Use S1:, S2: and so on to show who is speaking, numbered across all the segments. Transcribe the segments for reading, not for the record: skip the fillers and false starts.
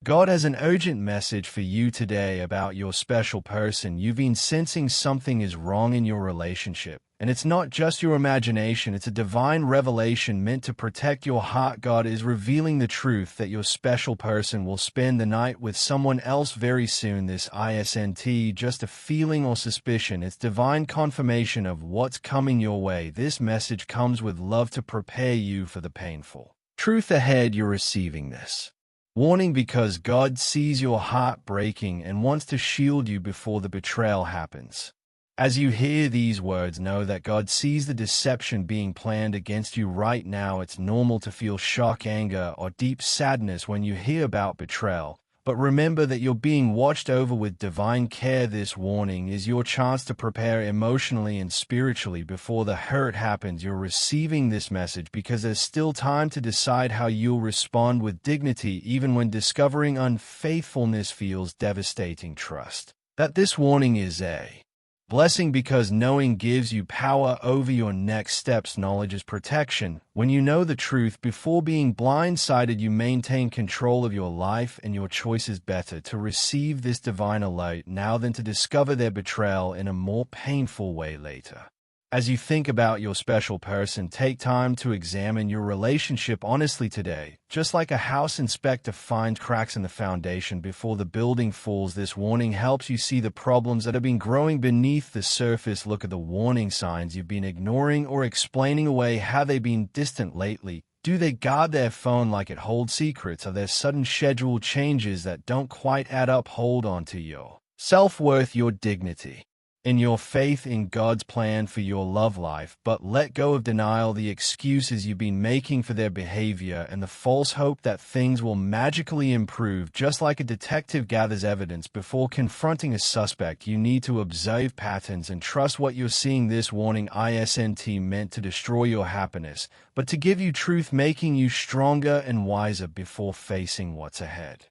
S1: God has an urgent message for you today about your special person. You've been sensing something is wrong in your relationship. And it's not just your imagination, it's a divine revelation meant to protect your heart. God is revealing the truth that your special person will spend the night with someone else very soon. This isn't just a feeling or suspicion, it's divine confirmation of what's coming your way. This message comes with love to prepare you for the painful truth ahead. You're receiving this warning because God sees your heart breaking and wants to shield you before the betrayal happens. As you hear these words, know that God sees the deception being planned against you right now. It's normal to feel shock, anger, or deep sadness when you hear about betrayal. But remember that you're being watched over with divine care. This warning is your chance to prepare emotionally and spiritually before the hurt happens. You're receiving this message because there's still time to decide how you'll respond with dignity, even when discovering unfaithfulness feels devastating. Trust that this warning is a blessing because knowing gives you power over your next steps. Knowledge is protection. When you know the truth before being blindsided, you maintain control of your life and your choices. Better to receive this divine alert now than to discover their betrayal in a more painful way later. As you think about your special person, take time to examine your relationship honestly today. Just like a house inspector finds cracks in the foundation before the building falls, this warning helps you see the problems that have been growing beneath the surface. Look at the warning signs you've been ignoring or explaining away. Have they been distant lately? Do they guard their phone like it holds secrets? Are there sudden schedule changes that don't quite add up? Hold on to your self-worth, your dignity, in your faith in God's plan for your love life, but let go of denial, the excuses you've been making for their behavior, and the false hope that things will magically improve. Just like a detective gathers evidence before confronting a suspect, you need to observe patterns and trust what you're seeing. This warning isn't meant to destroy your happiness, but to give you truth, making you stronger and wiser before facing what's ahead.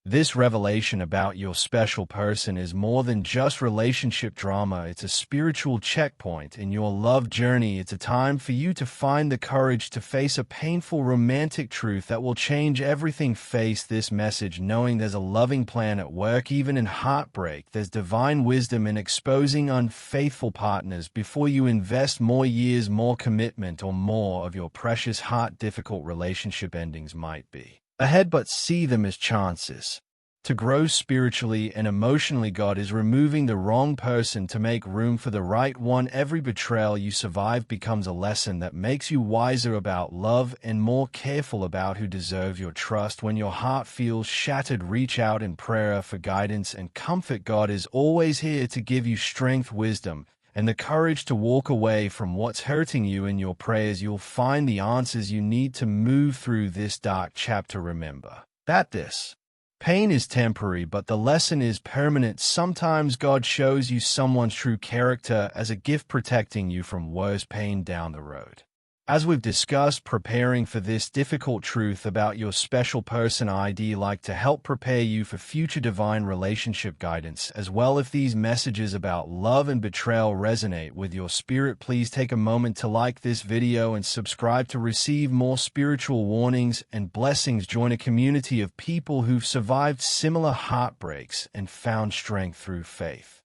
S1: This revelation about your special person is more than just relationship drama. It's a spiritual checkpoint in your love journey. It's a time for you to find the courage to face a painful romantic truth that will change everything. Face this message knowing there's a loving plan at work. Even in heartbreak, there's divine wisdom in exposing unfaithful partners before you invest more years, more commitment, or more of your precious heart. Difficult relationship endings might be ahead, but see them as chances to grow spiritually and emotionally. God is removing the wrong person to make room for the right one. Every betrayal you survive becomes a lesson that makes you wiser about love and more careful about who deserves your trust. When your heart feels shattered, reach out in prayer for guidance and comfort. God is always here to give you strength, wisdom, and the courage to walk away from what's hurting you. In your prayers, you'll find the answers you need to move through this dark chapter. Remember that this pain is temporary, but the lesson is permanent. Sometimes God shows you someone's true character as a gift, protecting you from worse pain down the road. As we've discussed, preparing for this difficult truth about your special person, I'd like to help prepare you for future divine relationship guidance as well. If these messages about love and betrayal resonate with your spirit, please take a moment to like this video and subscribe to receive more spiritual warnings and blessings. Join a community of people who've survived similar heartbreaks and found strength through faith.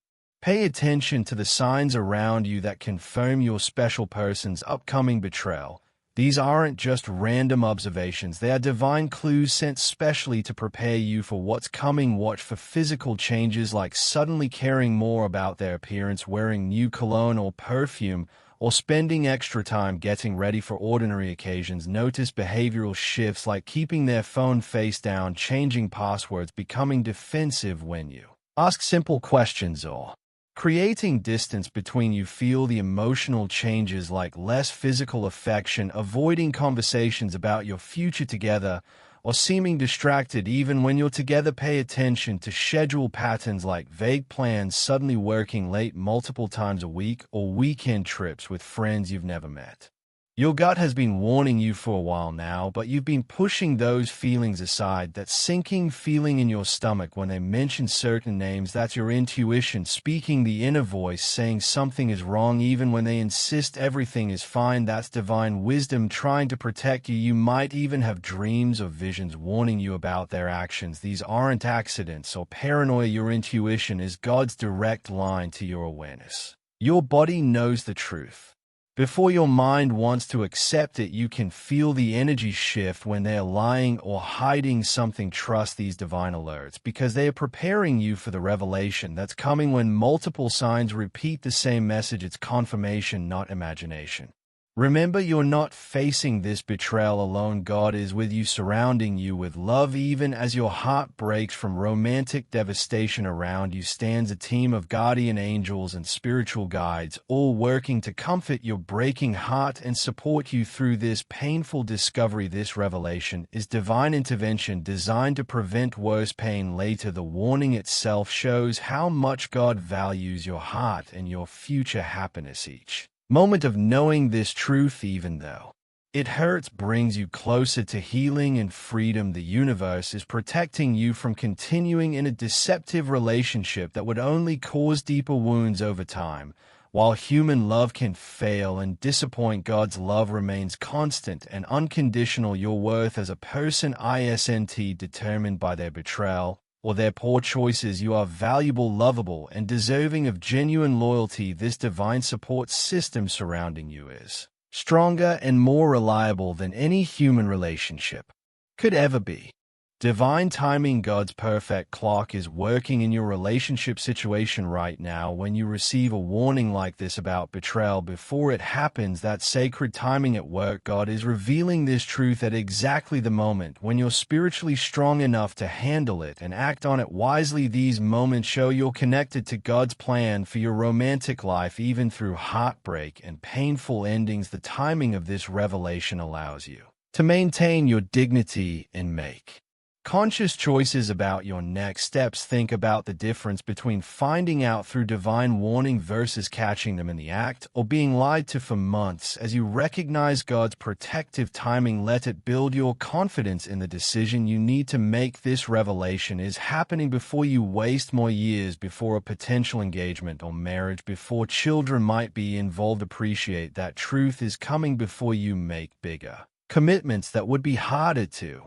S1: Pay attention to the signs around you that confirm your special person's upcoming betrayal. These aren't just random observations, they are divine clues sent specially to prepare you for what's coming. Watch for physical changes like suddenly caring more about their appearance, wearing new cologne or perfume, or spending extra time getting ready for ordinary occasions. Notice behavioral shifts like keeping their phone face down, changing passwords, becoming defensive when you ask simple questions, or creating distance between you. Feel the emotional changes like less physical affection, avoiding conversations about your future together, or seeming distracted even when you're together. Pay attention to schedule patterns like vague plans, suddenly working late multiple times a week, or weekend trips with friends you've never met. Your gut has been warning you for a while now, but you've been pushing those feelings aside. That sinking feeling in your stomach when they mention certain names, that's your intuition speaking, the inner voice saying something is wrong even when they insist everything is fine. That's divine wisdom trying to protect you. You might even have dreams or visions warning you about their actions. These aren't accidents or paranoia. Your intuition is God's direct line to your awareness. Your body knows the truth. Before your mind wants to accept it, you can feel the energy shift when they are lying or hiding something. Trust these divine alerts because they are preparing you for the revelation that's coming. When multiple signs repeat the same message, it's confirmation, not imagination. Remember, you're not facing this betrayal alone. God is with you, surrounding you with love. Even as your heart breaks from romantic devastation, around you stands a team of guardian angels and spiritual guides, all working to comfort your breaking heart and support you through this painful discovery. This revelation is divine intervention designed to prevent worse pain later. The warning itself shows how much God values your heart and your future happiness. Each moment of knowing this truth, even though it hurts, brings you closer to healing and freedom. The universe is protecting you from continuing in a deceptive relationship that would only cause deeper wounds over time. While human love can fail and disappoint, God's love remains constant and unconditional. Your worth as a person isn't determined by their betrayal or their poor choices. You are valuable, lovable, and deserving of genuine loyalty. This divine support system surrounding you is stronger and more reliable than any human relationship could ever be. Divine timing, God's perfect clock is working in your relationship situation right now. When you receive a warning like this about betrayal before it happens, that sacred timing at work. God is revealing this truth at exactly the moment when you're spiritually strong enough to handle it and act on it wisely. These moments show you're connected to God's plan for your romantic life, even through heartbreak and painful endings. The timing of this revelation allows you to maintain your dignity and make conscious choices about your next steps. Think about the difference between finding out through divine warning versus catching them in the act or being lied to for months. As you recognize God's protective timing, let it build your confidence in the decision you need to make. This revelation is happening before you waste more years, before a potential engagement or marriage, before children might be involved. Appreciate that truth is coming before you make bigger commitments that would be harder to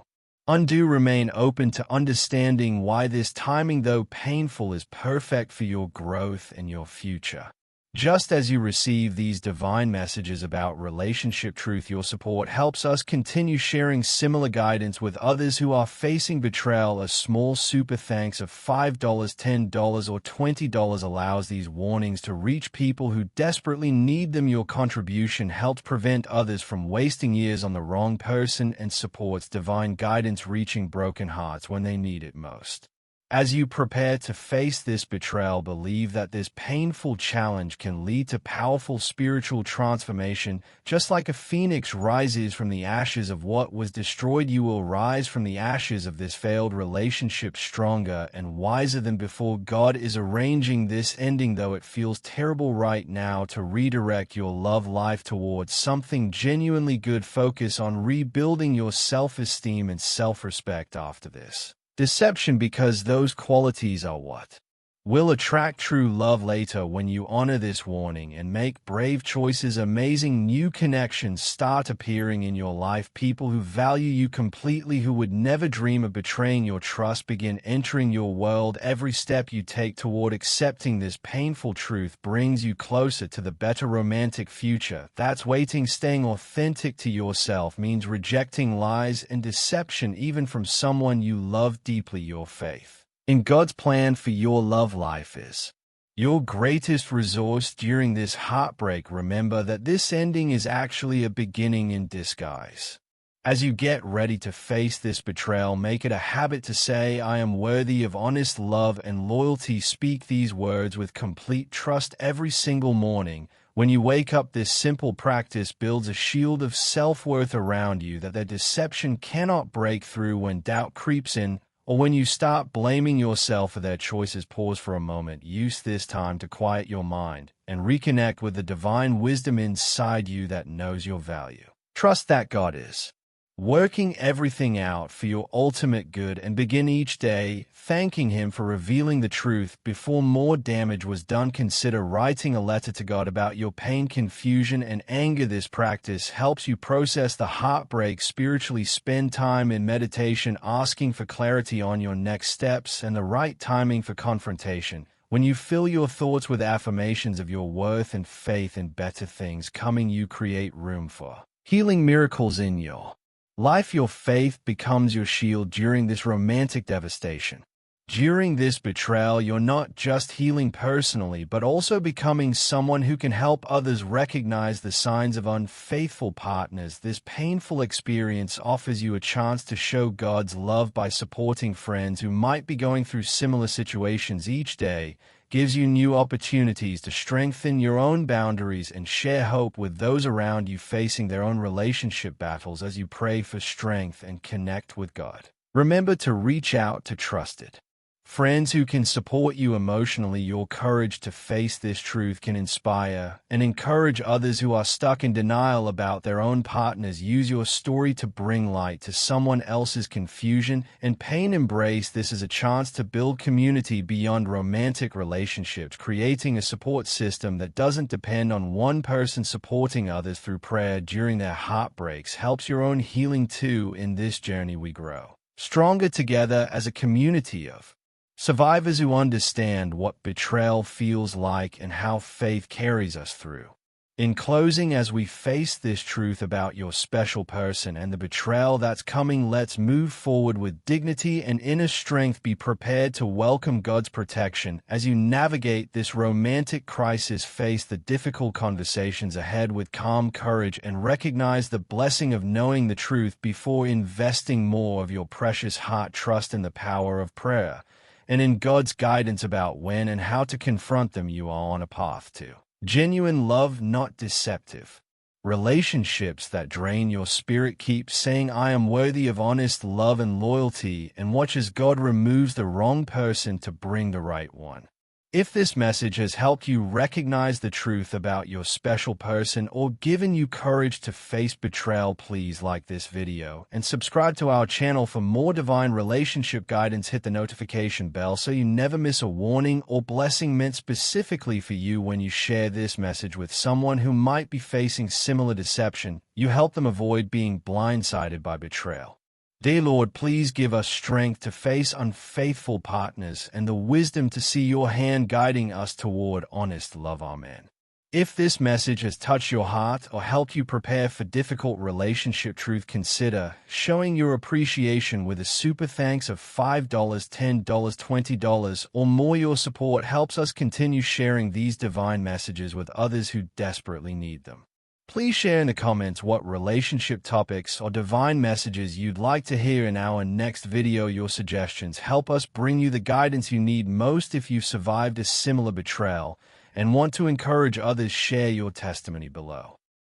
S1: undo. Remain open to understanding why this timing, though painful, is perfect for your growth and your future. Just as you receive these divine messages about relationship truth, your support helps us continue sharing similar guidance with others who are facing betrayal. A small super thanks of $5, $10, or $20 allows these warnings to reach people who desperately need them. Your contribution helps prevent others from wasting years on the wrong person and supports divine guidance reaching broken hearts when they need it most. As you prepare to face this betrayal, believe that this painful challenge can lead to powerful spiritual transformation. Just like a phoenix rises from the ashes of what was destroyed, you will rise from the ashes of this failed relationship stronger and wiser than before. God is arranging this ending, though it feels terrible right now, to redirect your love life towards something genuinely good. Focus on rebuilding your self-esteem and self-respect after this deception, because those qualities are what will attract true love later. When you honor this warning and make brave choices, amazing new connections start appearing in your life. People who value you completely, who would never dream of betraying your trust, begin entering your world. Every step you take toward accepting this painful truth brings you closer to the better romantic future that's waiting. Staying authentic to yourself means rejecting lies and deception, even from someone you love deeply. Your faith in God's plan for your love life is your greatest resource during this heartbreak. Remember that this ending is actually a beginning in disguise. As you get ready to face this betrayal, make it a habit to say, "I am worthy of honest love and loyalty." Speak these words with complete trust every single morning when you wake up. This simple practice builds a shield of self-worth around you that their deception cannot break through. When doubt creeps in or when you start blaming yourself for their choices, pause for a moment. Use this time to quiet your mind and reconnect with the divine wisdom inside you that knows your value. Trust that God is working everything out for your ultimate good, and begin each day thanking Him for revealing the truth before more damage was done. Consider writing a letter to God about your pain, confusion, and anger. This practice helps you process the heartbreak spiritually. Spend time in meditation, asking for clarity on your next steps and the right timing for confrontation. When you fill your thoughts with affirmations of your worth and faith in better things coming, you create room for healing miracles in your life. Your faith becomes your shield during this romantic devastation. During this betrayal, you're not just healing personally, but also becoming someone who can help others recognize the signs of unfaithful partners. This painful experience offers you a chance to show God's love by supporting friends who might be going through similar situations. Each day gives you new opportunities to strengthen your own boundaries and share hope with those around you facing their own relationship battles. As you pray for strength and connect with God, remember to reach out to trusted friends who can support you emotionally. Your courage to face this truth can inspire and encourage others who are stuck in denial about their own partners. Use your story to bring light to someone else's confusion and pain. Embrace this as a chance to build community beyond romantic relationships, creating a support system that doesn't depend on one person. Supporting others through prayer during their heartbreaks helps your own healing too. In this journey, we grow stronger together as a community of survivors who understand what betrayal feels like and how faith carries us through. In closing, as we face this truth about your special person and the betrayal that's coming, let's move forward with dignity and inner strength. Be prepared to welcome God's protection as you navigate this romantic crisis. Face the difficult conversations ahead with calm courage and recognize the blessing of knowing the truth before investing more of your precious heart. Trust in the power of prayer and in God's guidance about when and how to confront them. You are on a path to genuine love, not deceptive relationships that drain your spirit. Keep saying, I am worthy of honest love and loyalty, and watch as God removes the wrong person to bring the right one. If this message has helped you recognize the truth about your special person or given you courage to face betrayal, please like this video and subscribe to our channel for more divine relationship guidance. Hit the notification bell so you never miss a warning or blessing meant specifically for you. When you share this message with someone who might be facing similar deception, you help them avoid being blindsided by betrayal. Dear Lord, please give us strength to face unfaithful partners and the wisdom to see your hand guiding us toward honest love. Amen. If this message has touched your heart or helped you prepare for difficult relationship truth, consider showing your appreciation with a super thanks of $5, $10, $20, or more. Your support helps us continue sharing these divine messages with others who desperately need them. Please share in the comments what relationship topics or divine messages you'd like to hear in our next video. Your suggestions help us bring you the guidance you need most. If you've survived a similar betrayal and want to encourage others, share your testimony below.